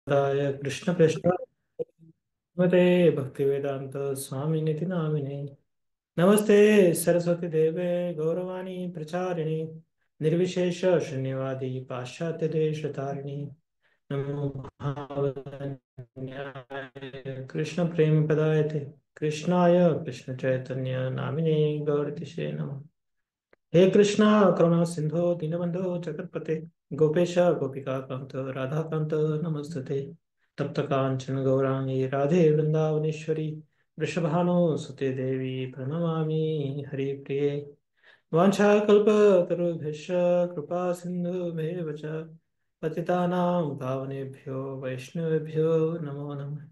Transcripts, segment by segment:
दाय कृष्ण कृष्ण मते भक्तिवेदांत स्वामी निति नामिने नमस्ते सरस्वती देवे गौरवाणी प्रचारिणे निर्विशेष शून्यवादी पाश्चात्य देश तारिणी नमो भावनाय कृष्ण प्रेम पदायते कृष्णाय कृष्ण चैतन्य नामिने गौरतिशे नमः। हे कृष्णा करुणा सिंधो दीनबंधो जगत्पते गोपेश गोपिका कांत राधाकांत नमस्तते तप्त कांचन गौरांगी राधे वृंदावनेश्वरी वृषभानुसुते देवी प्रणमामि हरिप्रिये वाञ्छाकल्पतरुभ्यश्च कृपा सिन्धुभ्येव च पतितानां पावनेभ्यो वैष्णवेभ्यो नमो नमः।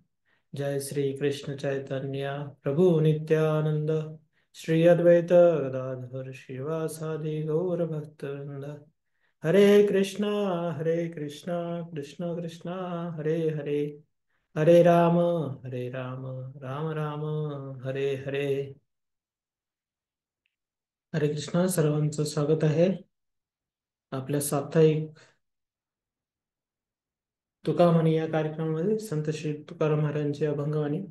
जय श्री कृष्ण चैतन्य प्रभु नित्यानंद श्री अद्वैत गदाधर श्रीवासादि गौर भक्तवृंद हरे कृष्णा कृष्ण कृष्णा हरे हरे हरे राम राम राम हरे हरे। हरे कृष्णा सर्वांचं स्वागत आहे आपल्या साप्ताहिक तुकामणी या कार्यक्रमामध्ये संत श्री तुकाराम महाराजांची अभंगवाणी।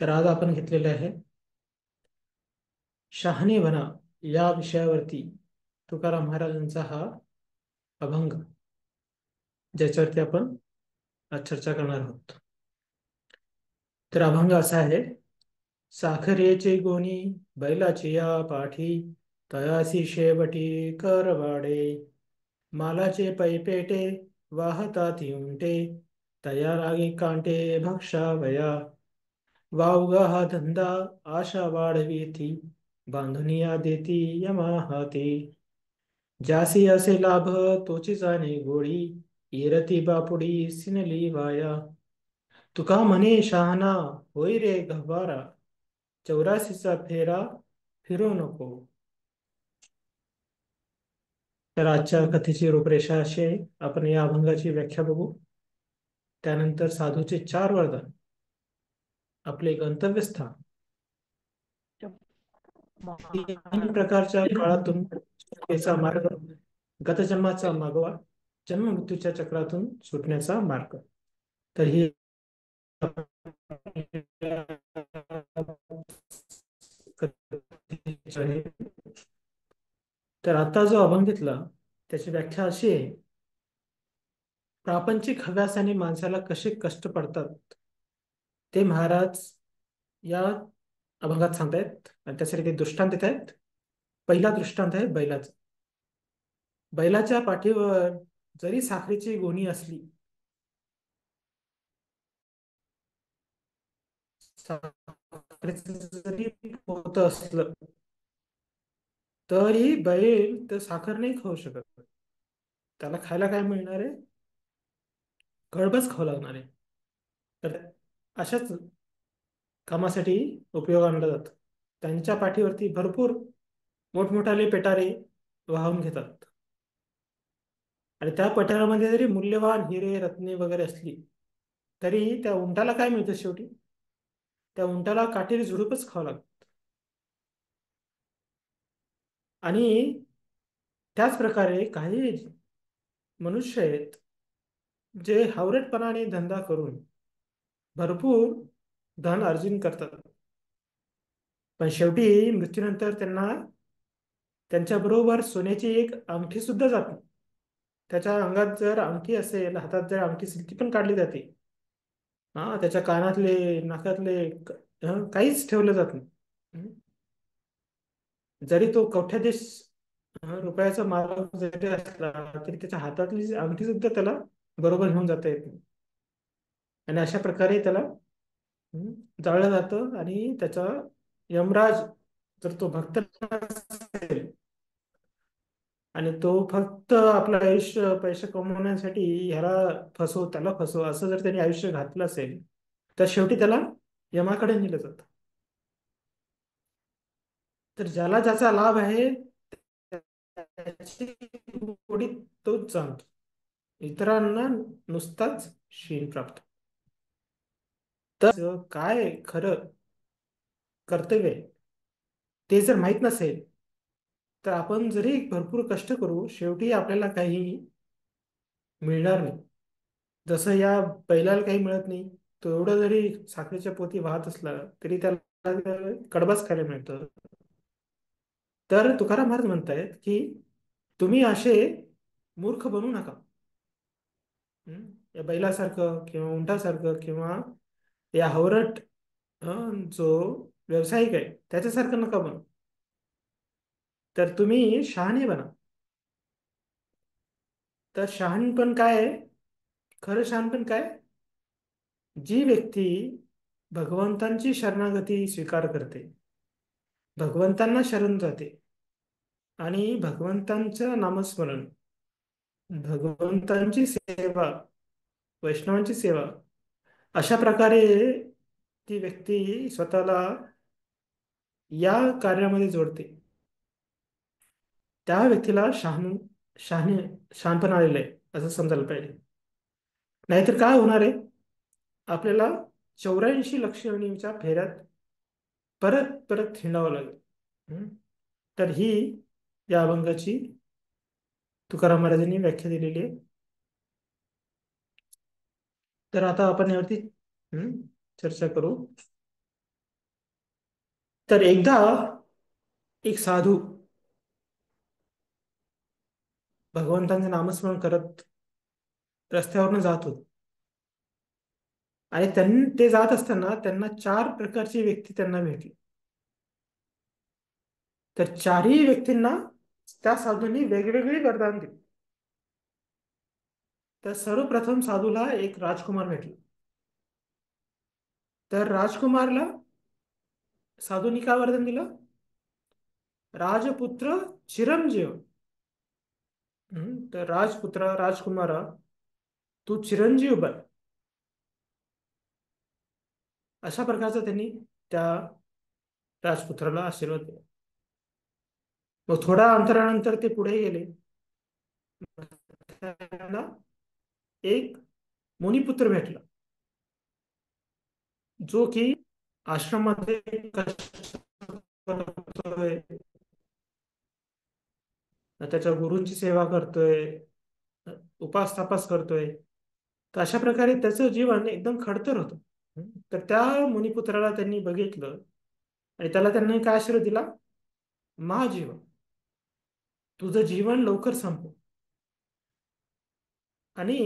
तर आज आपण घेतलेले आहे शहाणे बना या विषयावरती तुकाराम महाराजांचा हा अभंग, ज्याच्यावरती आपण आज चर्चा करणार आहोत। तर अभंग असा आहे, साखरेचे गोणी बैलाची या पाठी तयासी शेवटी करवाडे मालाचे पैपेटे वाहतात उंटे तया रागी कांटे भक्षावया वावगा हा धंदा आशा वाढवीती बांधुनिया देती यमा हाती जासी असे लाभ तोची जाणे गोळी इरती बापुडी सिनली वाया तुका म्हणे शहाणा होई रे गभारा 84चा फेरा फिरू नको। तर आजच्या कथेची रूपरेषा अशी आहे, आपण या अभंगाची व्याख्या बघू, त्यानंतर साधूचे 4 वरदान, आपले गंतव्यस्थान, 3 प्रकारच्या काळातून सुटकेचा मार्ग, गतजन्माचा मागोवा, जन्म मृत्यूच्या चक्रातून सुटण्याचा मार्ग। तर ही तर आता जो अभंग घेतला त्याची व्याख्या अशी आहे, प्रापंचिक हव्यासाने माणसाला कसे कष्ट पडतात ते महाराज या अभंगात सांगतायत आणि त्यासाठी काही दृष्टांत देत आहेत। पहिला दृष्टांत आहे बैलाचा। बैलाच्या पाठीवर जरी साखरेची गोणी असली, साखरेचं जरी पोतं असलं, तरी बैल तर साखर नाही खाऊ शकत। त्याला खायला काय मिळणार आहे? गळबच खावं लागणार आहे। तर अशाच कामासाठी उपयोग आणलं जातं। त्यांच्या पाठीवरती भरपूर मोठमोठाले पेटारे वाहून घेतात आणि त्या पठारामध्ये जरी मूल्यवान हिरे रत्ने वगैरे असली, तरी त्या उंटाला काय मिळतं शेवटी? त्या उंटाला काटेरी झुडूपच खावं लागतं। आणि त्याच प्रकारे काही मनुष्य आहेत जे हावरटपणाने धंदा करून भरपूर धन अर्जन करतात, पण शेवटी मृत्यूनंतर त्यांना त्यांच्या बरोबर सोन्याची एक अंगठी सुद्धा जाते। त्याच्या अंगात जर अंगठी असेल, हातात जर अंगठी असेल, ती पण काढली जाते। हा, त्याच्या कानातले नाकातले काहीच ठेवलं जात नाही। हं? जरी तो कोट्याधीश रुपयाचा मालक जरी असला, तरी त्याच्या हातातली अंगठी सुद्धा त्याला बरोबर घेऊन जाता येत नाही। आणि अशा प्रकारे त्याला जाळलं जातं आणि त्याचा यमराज, जर तो भक्त असेल आणि तो फक्त आपलं आयुष्य पैसे कमवण्यासाठी ह्याला फसव त्याला फसव असं जर त्यांनी आयुष्य घातलं असेल, तर शेवटी त्याला यमाकडे नेलं जातं। तर ज्याला ज्याचा लाभ आहे त्याची गोडी तोच जाणतो, इतरांना नुसताच शीन प्राप्त। तर काय खरं कर्तव्य आहे ते जर माहीत नसेल, तर आपण जरी भरपूर कष्ट करू, शेवटी आपल्याला काही मिळणार नाही। जसं या बैलाला काही मिळत नाही, तो एवढं जरी साखरेच्या पोती वाहत असला तरी त्याला कडबाच खायला मिळतं. तर तुकाराम महाराज म्हणतायत की तुम्ही असे मूर्ख बनू नका. या बैलासारखं किंवा उंटासारखं किंवा या हवरट जो व्यावसायिक आहे त्याच्यासारखं नका बनू. तर तुम्ही शहाणे बना. तर शहाणपण काय आहे? खरं शहाणपण काय? जी व्यक्ती भगवंतांची शरणागती स्वीकार करते, भगवंतांना शरण जाते आणि भगवंतांचं नामस्मरण, भगवंतांची सेवा, वैष्णवांची सेवा, अशा प्रकारे ती व्यक्ती स्वतःला या कार्यामध्ये जोडते, त्या व्यक्तीला शहाणे शहाणपण आलेलं आहे असं समजायला पाहिजे. नाहीतर काय होणार आहे? आपल्याला 84 लक्षणीच्या फेऱ्यात परत परत हिंडावं लागेल. हम्म. तर ही या अभंगाची तुकाराम महाराजांनी व्याख्या दिलेली आहे. तर आता आपण यावरती हम्म, चर्चा करू. तर एकदा एक साधू भगवंतांचे नामस्मरण करत रस्त्यावरनं जात होते. आणि ते जात असताना त्यांना 4 प्रकारची व्यक्ती त्यांना भेटली. तर चारही व्यक्तींना त्या साधूंनी वेगवेगळी वरदान दिली. तर सर्वप्रथम साधूला एक राजकुमार भेटला. तर राजकुमारला साधूंनी काय वरदान दिलं? राजपुत्र चिरंजीव. तर राजपुत्र राजकुमारा, तू चिरंजीव बन, अशा प्रकारचा त्यांनी त्या राजपुत्राला आशीर्वाद दिला. मग थोड्या अंतरानंतर ते पुढे गेले. त्यांना एक मुनिपुत्र भेटला, जो की आश्रमामध्ये कष्ट करतोय, त्याच्या गुरूंची सेवा करतोय, उपास तापास करतोय. तर अशा प्रकारे त्याचं जीवन एकदम खडतर होतं. तर त्या मुनिपुत्राला त्यांनी बघितलं आणि त्यांनी काय आशीर्वाद दिला? महाजीवन, तुझं जीवन लवकर संपव. आणि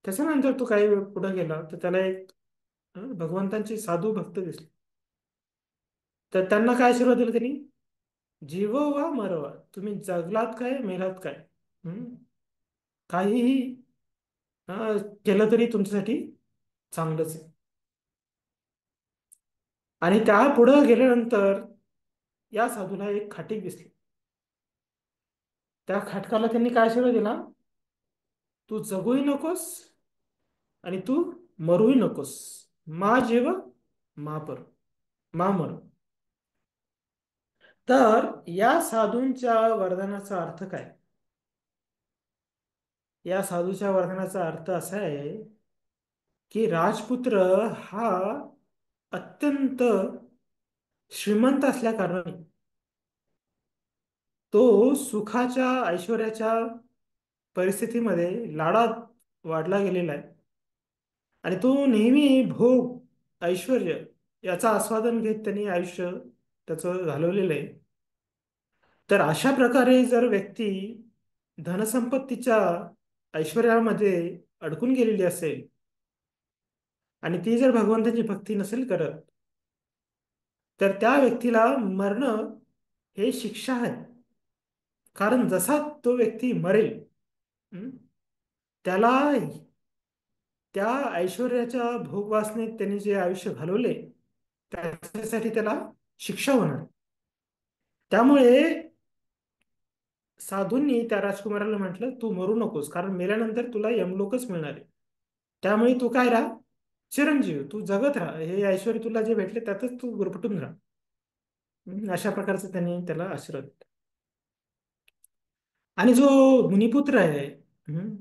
त्याच्यानंतर तो काही वेळ पुढे गेला तर त्याला एक भगवंतांची साधू भक्त दिसले. तर त्यांना काय आशीर्वाद दिला त्यांनी? जीव वा मरवा, तुम्ही जगलात काय मेलात काय, हम्म, काहीही केलं तरी तुमच्यासाठी चांगलंच आहे. आणि त्या पुढं गेल्यानंतर या साधूला एक खाटीक दिसली. त्या खाटकाला त्यांनी काय आशीर्वाद दिला? तू जगूही नकोस आणि तू मरूही नकोस, मा जीव मा पर, मा मर. तर या साधूंच्या वरदानाचा अर्थ काय? या साधूच्या वरदानाचा अर्थ असा आहे की राजपुत्र हा अत्यंत श्रीमंत असल्या कारणाने तो सुखाच्या ऐश्वर्याच्या परिस्थितीमध्ये लाडात वाढला गेलेला आहे. आणि तो नेहमी भोग ऐश्वर याचा आस्वादन घेत त्यांनी आयुष्य त्याचं घालवलेलं आहे. तर अशा प्रकारे जर व्यक्ती धनसंपत्तीच्या ऐश्वर्यामध्ये अडकून गेलेली असेल आणि ती जर भगवंताची भक्ती नसेल करत, तर त्या व्यक्तीला मरणं हे शिक्षा आहे. कारण जसा तो व्यक्ती मरेल, हं, त्याला त्या ऐश्वर्याच्या भोगवासनेत त्यांनी जे आयुष्य घालवले त्याच्यासाठी त्याला शिक्षा होणार. त्यामुळे साधूंनी त्या राजकुमाराला म्हटलं, तू मरू नकोस, कारण मेल्यानंतर तुला यमलोकच मिळणार आहे. त्यामुळे तू काय राहा, चिरंजीव, तू जगत राहा, हे ऐश्वर तुला जे भेटले त्यातच तू गुरफटून राहा. अशा प्रकारचं त्यांनी त्याला आशीर्वाद दिला. आणि जो मुनिपुत्र आहे, हम्म,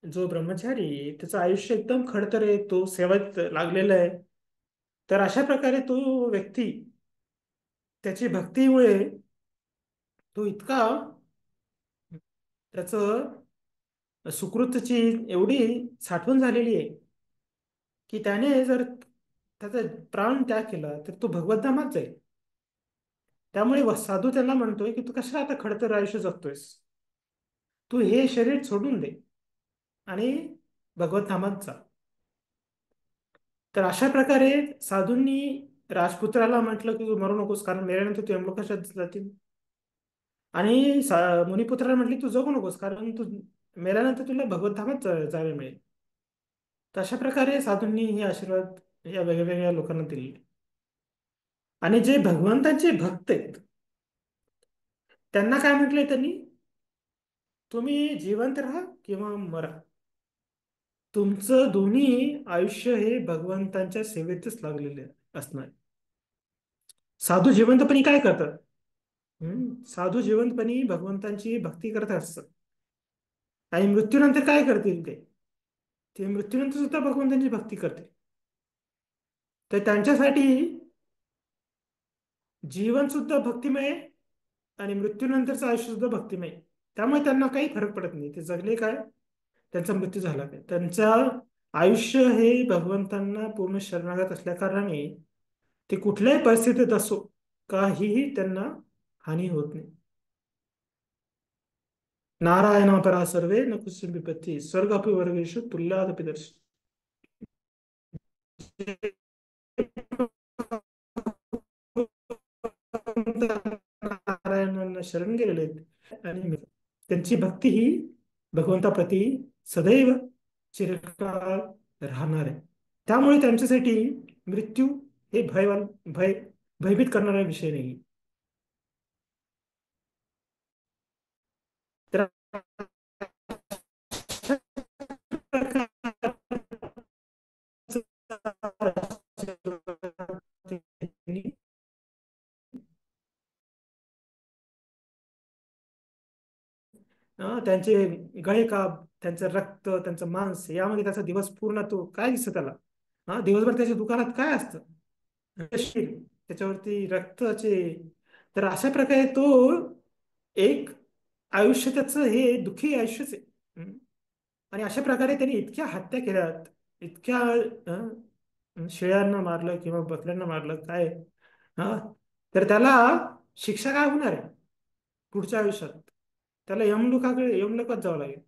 जो ब्रह्मचारी आहे, त्याचं आयुष्य एकदम खडतर आहे, तो सेवेत लागलेला आहे. तर अशा प्रकारे तो व्यक्ती त्याची भक्तीमुळे तो इतका त्याचं सुकृतची एवढी साठवण झालेली आहे की त्याने जर त्याचा प्राण त्याग केला तर तो भगवत धामात जाईल. त्यामुळे साधू त्यांना म्हणतोय की तू कशा आता खडतर आयुष्य जगतोयस, तू हे शरीर सोडून दे आणि भगवत धामात जा. तर अशा प्रकारे साधूंनी राजपुत्राला म्हटलं की तू मरू नकोस, कारण मेल्यानंतर तू यमलोकात जातील. आणि मुनिपुत्राला म्हटली तू जगू नकोस, कारण तू मेल्यानंतर तुला भगवत धामात जायला मिळेल. तर अशा प्रकारे साधूंनी हे आशीर्वाद या वेगवेगळ्या लोकांना दिले. आणि जे भगवंतांचे भक्त आहेत त्यांना काय म्हटलंय त्यांनी, तुम्ही जिवंत राहा किंवा मरा, तुमचं दोन्ही आयुष्य हे भगवंतांच्या सेवेतच लागलेले असणार. साधू जिवंतपणी काय करतात? साधू जिवंतपणी भगवंतांची भक्ती करत असतात. आणि मृत्यूनंतर काय करतील ते? ते मृत्यूनंतर सुद्धा भगवंतांची भक्ती करतील. तर त्यांच्यासाठी जीवन सुद्धा भक्तिमय आणि मृत्यूनंतरचं आयुष्य सुद्धा भक्तिमय. त्यामुळे त्यांना काही फरक पडत नाही ते जगले काय, त्यांचा मृत्यू झाला काय. त्यांचं आयुष्य हे भगवंतांना पूर्ण शरणागत असल्या कारणाने ते कुठल्याही परिस्थितीत असो, काहीही त्यांना हानी होत नाही. नारायण परा सर्वे न कुसुम विपत्ती स्वर्ग अपि वर्गेषु तुल्यादपि दर्श. नारायणांना शरण गेलेले आहेत आणि त्यांची भक्ती ही भगवंताप्रती सदैव चिरकाल राहणार आहे. त्यामुळे त्यांच्यासाठी मृत्यू हे भय भयभीत करणारा विषय नाही. तर त्यांचे गळे काप, त्यांचं रक्त, त्यांचं मांस यामध्ये त्याचा दिवस पूर्ण तो काय दिसतं त्याला. दिवसभर त्याच्या दुकानात काय असतं? शिर, त्याच्यावरती रक्ताचे. तर अशा प्रकारे तो एक आयुष्य त्याचं हे दुःखी आयुष्यच आहे. आणि अशा प्रकारे त्यांनी इतक्या हत्या केल्यात, इतक्या शेळ्यांना मारलं किंवा बकऱ्यांना मारलं काय. हा तर त्याला शिक्षा काय होणार आहे पुढच्या आयुष्यात? त्याला यमलोकात जावं लागेल.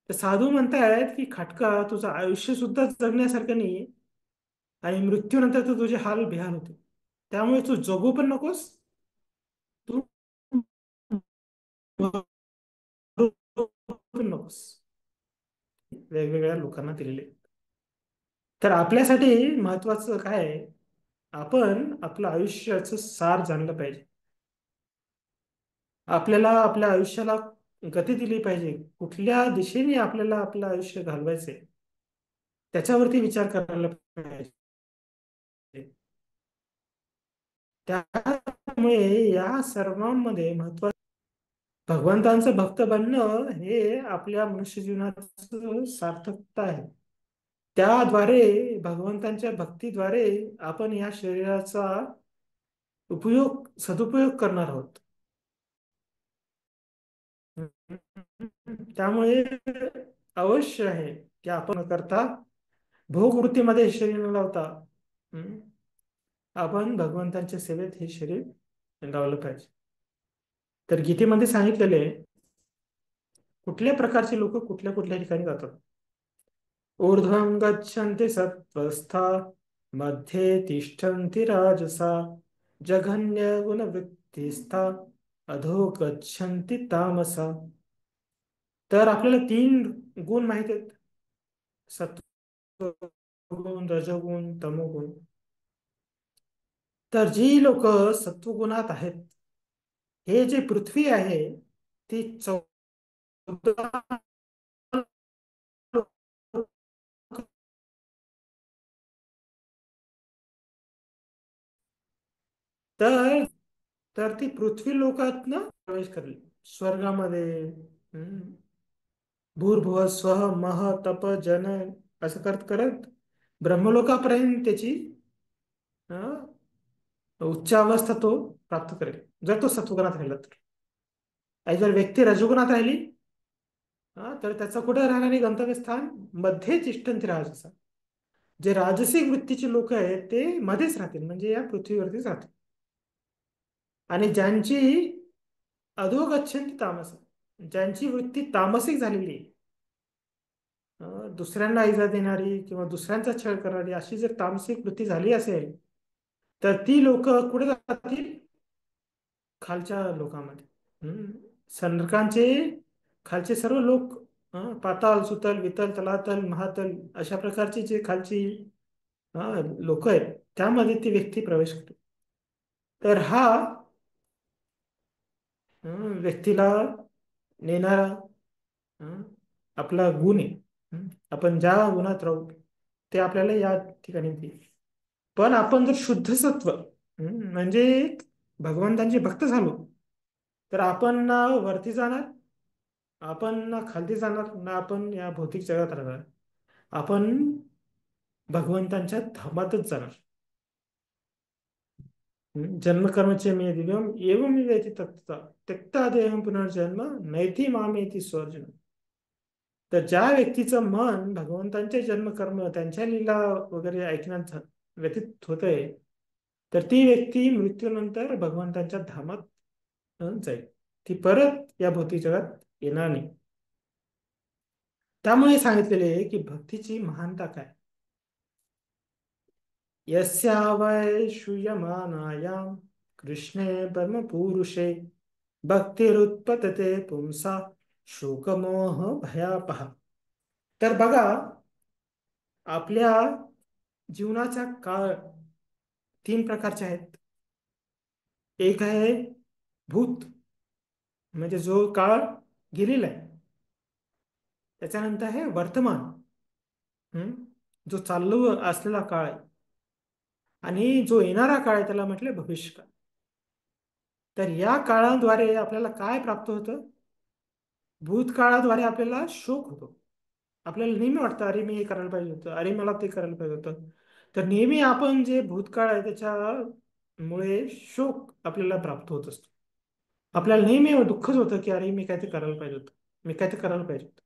तर साधू म्हणतायत की खटका तुझं आयुष्य सुद्धा जगण्यासारखं नाहीये आणि मृत्यूनंतर तर तुझे हाल बेहाल होते. त्यामुळे तू जगू पण नकोस, तू मरू पण नकोस. वेगवेगळ्या लोकांना दिलेले. तर आपल्यासाठी महत्वाचं काय आहे, आपण आपलं आयुष्याचं सार जाणलं पाहिजे. आपल्याला आपल्या आयुष्याला गती दिली पाहिजे. कुठल्या दिशेने आपल्याला आपलं आयुष्य घालवायचंय त्याच्यावरती विचार करायला पाहिजे. त्यामुळे या सर्वांमध्ये महत्वाचं भगवंतांचं भक्त बनणं हे आपल्या मनुष्य जीवनाचं सार्थकता आहे. त्याद्वारे भगवंतांच्या भक्तीद्वारे आपण या शरीराचा सदुपयोग करणार आहोत. त्यामुळे अवश्य आहे की आपण करता भोगवृत्तीमध्ये शरीर न लावता हम्म, आपण भगवंतांच्या सेवेत हे शरीर लावलं पाहिजे. तर गीतेमध्ये सांगितलेले कुठल्या प्रकारचे लोक कुठल्या कुठल्या ठिकाणी जातात. ऊर्ध्वं गच्छन्ति सत्त्वस्था मध्ये तिष्ठन्ति राजसा जघन्यगुणवृत्तिस्था अधो गच्छन्ति तामसा. तर आपल्याला तीन गुण माहित आहेत, सत्वगुण, रजोगुण, तमोगुण. तर जी लोक सत्वगुणात आहेत, हे जे पृथ्वी आहे ती 14 तर तर ती पृथ्वी लोकातनं प्रवेश करेल स्वर्गामध्ये. हम्म. भूर्भुवः स्वः मह तप जन असं करत करत ब्रह्मलोकापर्यंत त्याची अं, उच्च अवस्था तो प्राप्त करेल, जर तो सत्वगुणात राहिला तर. आणि जर व्यक्ती रजोगुणात राहिली तर त्याचं कुठे राहणारे गंतव्यस्थान मध्ये तिष्ठन्ति राजसा. जे राजसिक वृत्तीचे लोक आहेत ते मध्येच राहतील, म्हणजे या पृथ्वीवरतीच राहतील. आणि ज्यांची अधोगच्छन्ति तामस, ज्यांची वृत्ती तामसिक झालेली आहे, दुसऱ्यांना इजा देणारी किंवा दुसऱ्यांचा छळ करणारी अशी जर तामसिक वृत्ती झाली असेल, तर ती लोक कुठे जातील? खालच्या लोकांमध्ये. नरकांचे खालचे सर्व लोक, पाताल, सुतल, वितल, तलातल, महातल, अशा प्रकारची जे खालची लोक आहेत, त्यामध्ये ती व्यक्ती प्रवेश करते. तर हा व्यक्तीला नेणारा अं, आपला गुण आहे. आपण ज्या गुणात राहू ते आपल्याला या ठिकाणी देईल. पण आपण जर शुद्ध सत्व, म्हणजे भगवंतांचे भक्त झालो, तर आपण ना वरती जाणार, आपण ना खालती जाणार, ना आपण या भौतिक जगात राहणार. आपण भगवंतांच्या धामातच जाणार. जन्मकर्मचे मे दिव्यम एवं वेति तत्ता त्यक्ता देहम पुनर्जन्म नैति मामेति स्वर्जन. तर ज्या व्यक्तीचं मन भगवंतांचे जन्मकर्म, त्यांच्या लीला वगैरे ऐकण्यात व्यतीत होतंय, तर ती व्यक्ती मृत्यूनंतर भगवंतांच्या धामात जाईल. ती परत या भौतिक जगात येणार नाही. त्यामुळे सांगितलेले आहे की भक्तीची महानता काय. यस्या वै श्रूयमाणायां कृष्णे परमपुरुषे भक्तिरुत्पतते पुंसा शोकमोह भयापहा. तर बघा, आपल्या जीवनाचा काळ तीन प्रकारचे आहेत. एक आहे भूत, म्हणजे जो काळ गेलेला आहे. त्याच्यानंतर आहे वर्तमान, जो चालू असलेला काळ आहे. आणि जो येणारा काळ आहे त्याला म्हटले भविष्यकाळ. तर या काळाद्वारे आपल्याला काय प्राप्त होतं? भूतकाळाद्वारे आपल्याला शोक होतो. आपल्याला नेहमी वाटतं, अरे मी हे करायला पाहिजे होतं, अरे मला ते करायला पाहिजे होतं. तर नेहमी आपण जे भूतकाळ आहे त्याच्यामुळे शोक आपल्याला प्राप्त होत असतो. आपल्याला नेहमी दुःखच होतं की अरे मी काय ते करायला पाहिजे होतं, मी काय ते करायला पाहिजे होतं.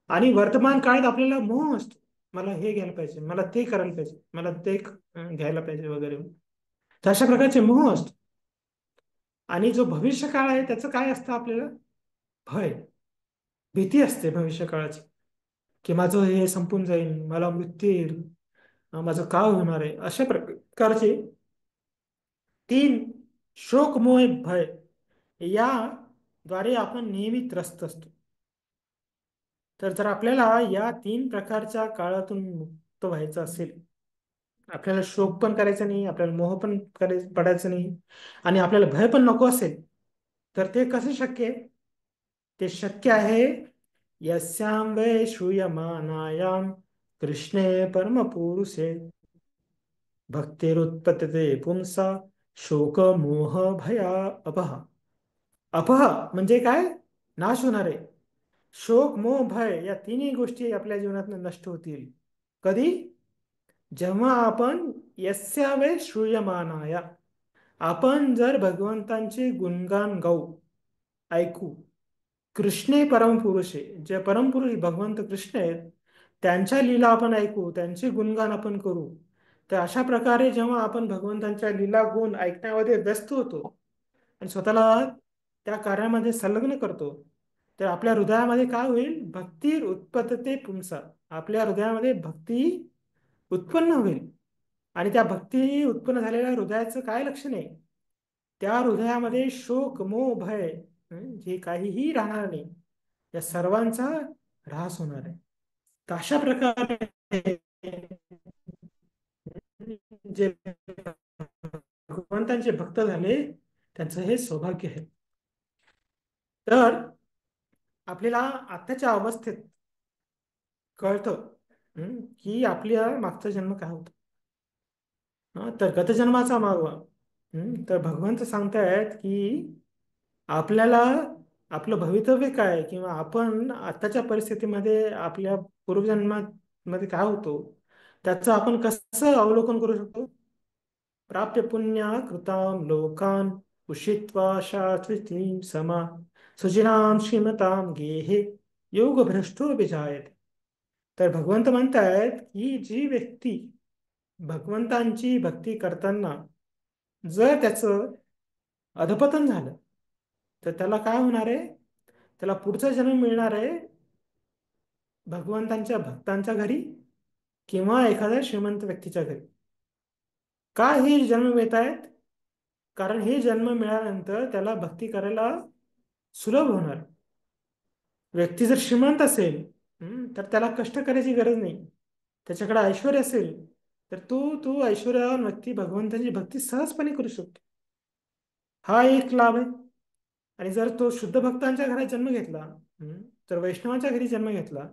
आणि वर्तमान काळात आपल्याला मोह असतो, मला हे घ्यायला पाहिजे, मला ते करायला पाहिजे, मला ते घ्यायला पाहिजे वगैरे. तर अशा प्रकारचे मोह असतो. आणि जो भविष्य काळ आहे त्याचं काय असतं? आपल्याला भय, भीती असते भविष्य काळाची, की माझं हे संपून जाईल, मला मृत्यू येईल, माझं काय होणार आहे. अशा प्रकारचे तीन शोक, मोह, भय या द्वारे आपण नेहमी त्रस्त असतो. तर जर आपल्याला या तीन प्रकारच्या काळातून मुक्त व्हायचं असेल, आपल्याला शोक पण करायचा नाही, आपल्याला मोह पण पडायचं नाही, आणि आपल्याला भय पण नको असेल, तर ते कसं शक्य आहे? ते शक्य आहे यस्यां वै श्रूयमाणायां कृष्णे परमपुरुषे भक्तिरुत्पतते पुंसा शोक मोह भया अपह. अपह म्हणजे काय? नाश होणारे. शोक, मोह, भय या तिन्ही गोष्टी आपल्या जीवनात नष्ट होतील. कधी? जेव्हा आपण यस्या वे श्रूयमानाया, आपण जर भगवंतांचे गुणगान गाऊ, ऐकू. कृष्णे परमपुरुषे, जे परमपुरुष भगवंत कृष्ण आहेत त्यांच्या लीला आपण ऐकू, त्यांचे गुणगान आपण करू. तर अशा प्रकारे जेव्हा आपण भगवंतांच्या लीला गुण ऐकण्यामध्ये व्यस्त होतो आणि स्वतःला त्या कार्यामध्ये संलग्न करतो, तर आपल्या हृदयामध्ये काय होईल? भक्ती उत्पत्ते पुंसा. आपल्या हृदयामध्ये भक्ती उत्पन्न होईल. आणि त्या भक्ती उत्पन्न झालेल्या हृदयाचं काय लक्षण आहे? त्या हृदयामध्ये शोक, मोह, भय जे काहीही राहणार नाही. या सर्वांचा ऱ्हास होणार आहे. तर अशा प्रकारे जे भगवंतांचे भक्त झाले त्यांचं हे सौभाग्य आहे. तर आपल्याला आताच्या अवस्थेत कळतं की आपल्या मागचा जन्म काय होता. तर गतजन्माचा मागवा. तर भगवंत सांगतायत की आपल्याला आपलं भवितव्य काय आहे, किंवा आपण आताच्या परिस्थितीमध्ये आपल्या पूर्वजन्मामध्ये काय होतो त्याचं आपण कसं अवलोकन करू शकतो. प्राप्य पुण्या कृतां लोकान उषित्वा शाश्वतीं समा सुजनां श्रीमतां गेहे योग भ्रष्टो विजायते. तर भगवंत म्हणतायत की जी व्यक्ती भगवंतांची भक्ती करताना जर त्याचं अधपतन झालं तर त्याला काय होणार आहे? त्याला पुढचा जन्म मिळणार आहे भगवंतांच्या भक्तांच्या घरी किंवा एखाद्या श्रीमंत व्यक्तीच्या घरी. का हे जन्म मिळत आहेत? कारण हे जन्म मिळाल्यानंतर त्याला भक्ती करायला सुलभ होणार. व्यक्ती जर श्रीमंत असेल तर त्याला कष्ट करायची गरज नाही. त्याच्याकडे ऐश्वर्य असेल तर तो ऐश्वर्यवान व्यक्ती भगवंताची भक्ती सहजपणे करू शकतो. हा एक लाभ आहे. आणि जर तो शुद्ध भक्तांच्या घरात जन्म घेतला, तर वैष्णवांच्या घरी जन्म घेतला,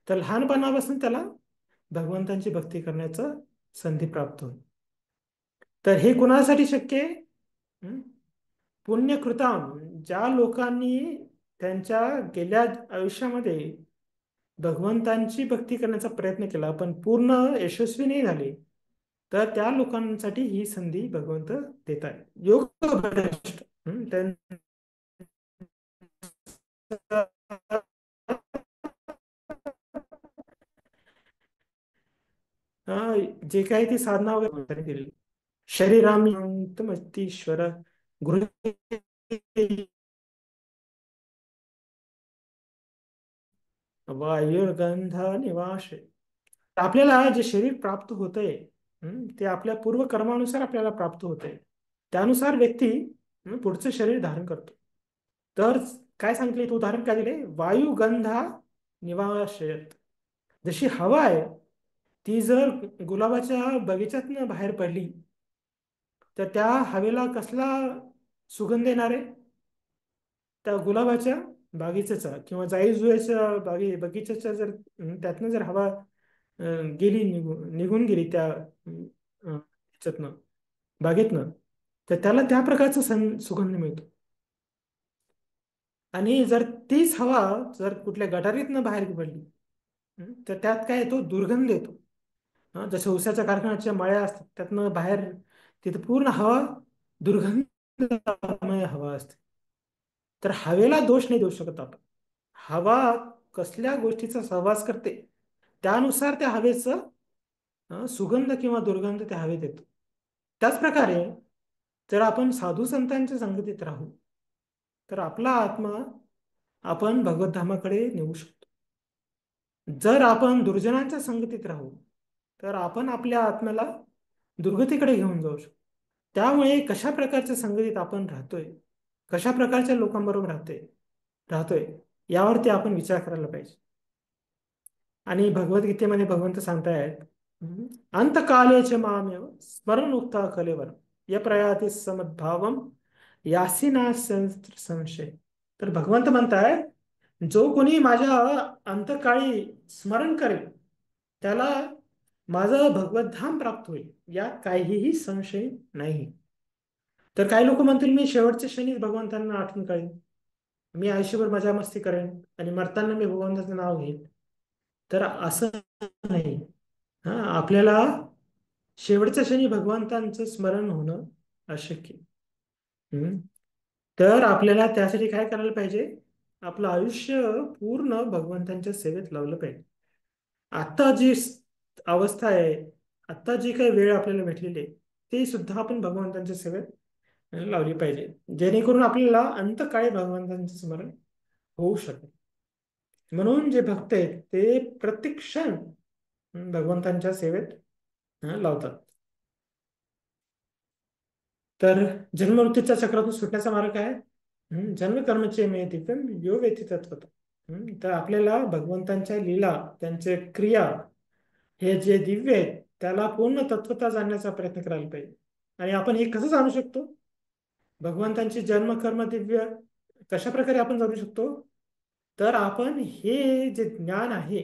तर लहानपणापासून त्याला भगवंतांची भक्ती करण्याचं संधी प्राप्त होईल. तर हे कुणासाठी शक्य आहे? हं? पुण्यकृताम, ज्या लोकांनी त्यांच्या गेल्या आयुष्यामध्ये भगवंतांची भक्ती करण्याचा प्रयत्न केला पण पूर्ण यशस्वी नाही झाले, तर त्या लोकांसाठी ही संधी भगवंत देत आहे. योग भ्रष्ट, त्यांचं जे काही ती साधना वगैरे भगवंतांनी दिलेली. शरीरामीश्वर गृह वायुर्गंध निवास. आपल्याला जे शरीर प्राप्त होतंय ते आपल्या पूर्व कर्मानुसार आपल्याला प्राप्त होतंय. त्यानुसार व्यक्ती पुढचं शरीर धारण करतो. तर काय सांगितले तो उदाहरण काय दिले? वायुगंधा निवासयत. जशी हवा आहे ती जर गुलाबाच्या बगीच्यातनं बाहेर पडली तर त्या हवेला कसला सुगंध येणार आहे? त्या गुलाबाच्या बागीचेचा किंवा जाई जुईच्या बगीच्याच्या जर त्यातनं जर हवा गेली निघून गेली त्या ह्याच्यातनं बागेतनं, तर त्याला त्या प्रकारचा सुगंध मिळतो. आणि जर तीच हवा जर कुठल्या गटारीतनं बाहेर पडली तर त्यात काय येतो? दुर्गंध येतो. जसं उसाच्या कारखान्याच्या मळ्या असतात त्यातनं बाहेर तिथे पूर्ण हवा दुर्गंधमय हवा असते. तर हवेला दोष नाही देऊ शकत आपण. हवा कसल्या गोष्टीचा सहवास करते त्यानुसार त्या हवेचं सुगंध किंवा दुर्गंध त्या हवेत येतो. त्याच प्रकारे जर आपण साधू संतांच्या संगतीत राहू तर आपला आत्मा आपण भगवद्धामाकडे नेऊ शकतो. जर आपण दुर्जनांच्या संगतीत राहू तर आपण आपल्या आत्म्याला दुर्गतीकडे घेऊन जाऊ शकतो. त्यामुळे कशा प्रकारच्या संगतीत आपण राहतोय, कशा प्रकारच्या लोकांबरोबर राहतोय यावरती आपण विचार करायला पाहिजे. आणि भगवद्गीतेमध्ये भगवंत सांगतायत अंतकालेच मामेव स्मरण उक्ता कलेवर या प्रयाती समद्भावम यासी ना संशय. तर भगवंत म्हणताय जो कोणी माझ्या अंतकाळी स्मरण करेल त्याला माझं भगवद्धाम प्राप्त होईल, यात काहीही संशय नाही. तर काही लोक म्हणतील मी शेवटच्या क्षणीच भगवंतांना आठवण करेन, मी आयुष्यभर मजा मस्ती करेन आणि मरताना मी भगवंताचं नाव घेईन. तर असं नाही. आपल्याला शेवटच्या क्षणी भगवंतांचं स्मरण होणं अशक्य. हम्म. तर आपल्याला त्यासाठी काय करायला पाहिजे? आपलं आयुष्य पूर्ण भगवंतांच्या सेवेत लावलं पाहिजे. आता जी अवस्था आहे, आता जी काही वेळ आपल्याला भेटलेली आहे ती सुद्धा आपण भगवंतांच्या सेवेत लावली पाहिजे, जेणेकरून आपल्याला अंतकाळी भगवंतांचं स्मरण होऊ शकेल. म्हणून जे भक्त आहेत ते प्रत्येक क्षण भगवंतांच्या सेवेत लावतात. तर जन्ममृत्यूच्या चक्रातून सुटण्याचा मार्ग काय? जन्म कर्मचे मे दिव्यम यो वेती तत्वत. तर आपल्याला भगवंतांच्या लीला, त्यांचे क्रिया हे जे दिव्य आहेत त्याला पूर्ण तत्वता जाणण्याचा प्रयत्न करायला पाहिजे. आणि आपण हे कसं जाणू शकतो? भगवंतांची जन्म कर्म दिव्य कशा प्रकारे आपण जाणू शकतो? तर आपण हे जे ज्ञान आहे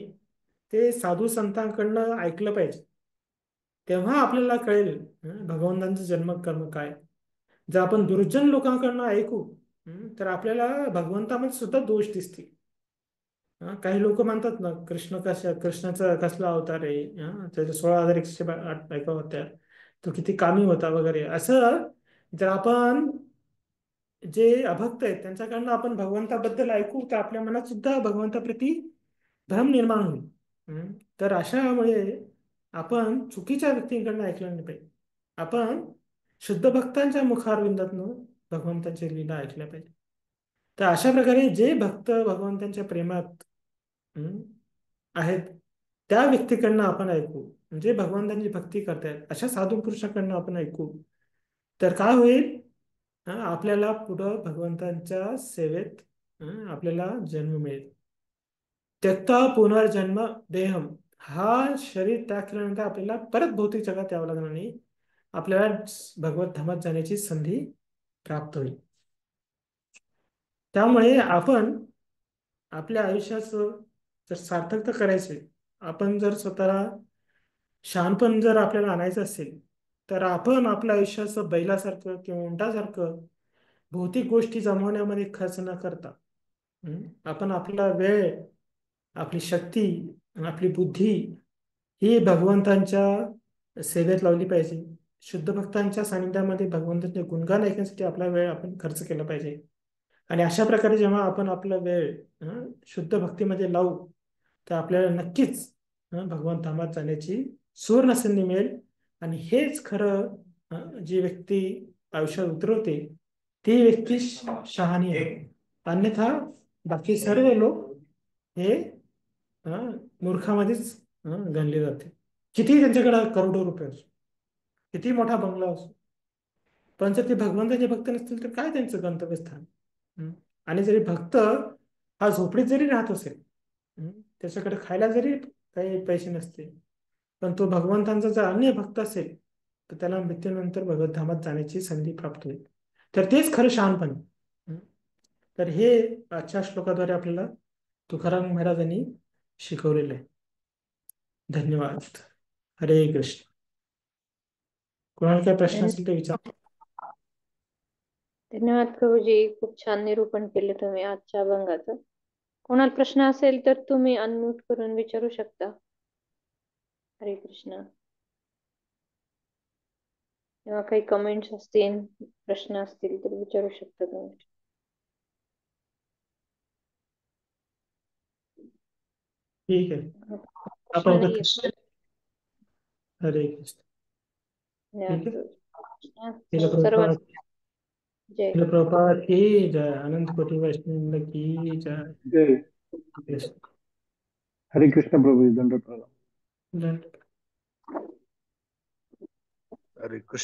ते साधू संतांकडनं ऐकलं पाहिजे. तेव्हा आपल्याला कळेल भगवंतांचं जन्म कर्म काय. जर आपण दुर्जन लोकांकडनं ऐकू तर आपल्याला भगवंतामध्ये सुद्धा दोष दिसतील. काही लोक म्हणतात ना कृष्णाचा कसला अवतार आहे, त्याच्या 16,108 बायका होत्या, तो किती कामी होता वगैरे असं. जर आपण जे अभक्त आहेत त्यांच्याकडनं आपण भगवंताबद्दल ऐकू तर आपल्या मनात सुद्धा भगवंताप्रती भ्रम निर्माण होईल. हम्म. तर अशामुळे आपण चुकीच्या व्यक्तींकडनं ऐकलं नाही पाहिजे. आपण शुद्ध भक्तांच्या मुखारविंदातनं भगवंताची लीला ऐकल्या पाहिजे. तर अशा प्रकारे जे भक्त भगवंतांच्या प्रेमात हम्म, आहेत त्या व्यक्तीकडनं आपण ऐकू, म्हणजे भगवंतांची भक्ती करतायत अशा साधू पुरुषाकडनं आपण ऐकू, तर काय होईल? आपल्याला पुढं भगवंतांच्या सेवेत आपल्याला जन्म मिळेल. त्यक्ता पुनर्जन्म देहम, हा शरीर त्याग केल्यानंतर आपल्याला परत भौतिक जगात यावं लागणार नाही. आपल्याला भगवत धामात जाण्याची संधी प्राप्त होईल. त्यामुळे आपण आपल्या आयुष्याचं जर सार्थकता करायचे, आपण जर स्वतःला शहाणपण जर आपल्याला आणायचं असेल, तर आपण आपल्या आयुष्याचं बैलासारखं किंवा उंटासारखं भौतिक गोष्टी जमवण्यामध्ये खर्च न करता आपण आपला वेळ, आपली शक्ती आणि आपली बुद्धी ही भगवंतांच्या सेवेत लावली पाहिजे. शुद्ध भक्तांच्या सानिध्यामध्ये भगवंतांचे गुणगान ऐकण्यासाठी आपला वेळ आपण खर्च केला पाहिजे. आणि अशा प्रकारे जेव्हा आपण आपला वेळ शुद्ध भक्तीमध्ये लावू, तर आपल्याला नक्कीच भगवान धामात जाण्याची सुवर्ण संधी मिळेल. आणि हेच खरं जी व्यक्ती आयुष्यात उतरवते ती व्यक्ती शहाणी आहे. अन्यथा बाकी सर्व लोक हे मूर्खामध्येच गणले जाते. किती त्यांच्याकडे करोडो रुपये असो, किती मोठा बंगला असो, पण जर ते भगवंताचे भक्त नसतील तर काय त्यांचं गंतव्यस्थान? हम्म. आणि जरी भक्त हा झोपडीत जरी राहत असेल, त्याच्याकडे खायला जरी काही पैसे नसतील, पण तो भगवंतांचा जर अन्य भक्त असेल तर त्याला मृत्यूनंतर भगवत धामात जाण्याची संधी प्राप्त होईल. तर तेच खरं शहाणपण आहे. तर हे आजच्या श्लोकाद्वारे आपल्याला तुकाराम महाराजांनी शिकवलेलं आहे. धन्यवाद. हरे कृष्ण. कोणाला काय प्रश्न धन्य- असेल ते विचार. धन्यवाद प्रभूजी, खूप छान निरूपण केले तुम्ही आजच्या अभंगाचं. कोणाला प्रश्न असेल तर तुम्ही अनम्यूट करून विचारू शकता. हरे कृष्ण. किंवा काही कमेंट्स असतील, प्रश्न असतील तर विचारू शकता तुम्ही. ठीक आहे. प्रश्न आपण नाहीये. हरे कृष्ण. धन्यवाद ठीक आहे. प्रभूजी. शिला सर्वांना प्रभुपाद, जय. शिला प्रभुपाद की जय. अनंत कोटि वैष्णव की जय. जय कृष्ण. हरे कृष्ण प्रभु दंडवत प्रणाम. धन्यवाद. हरे कृष्ण.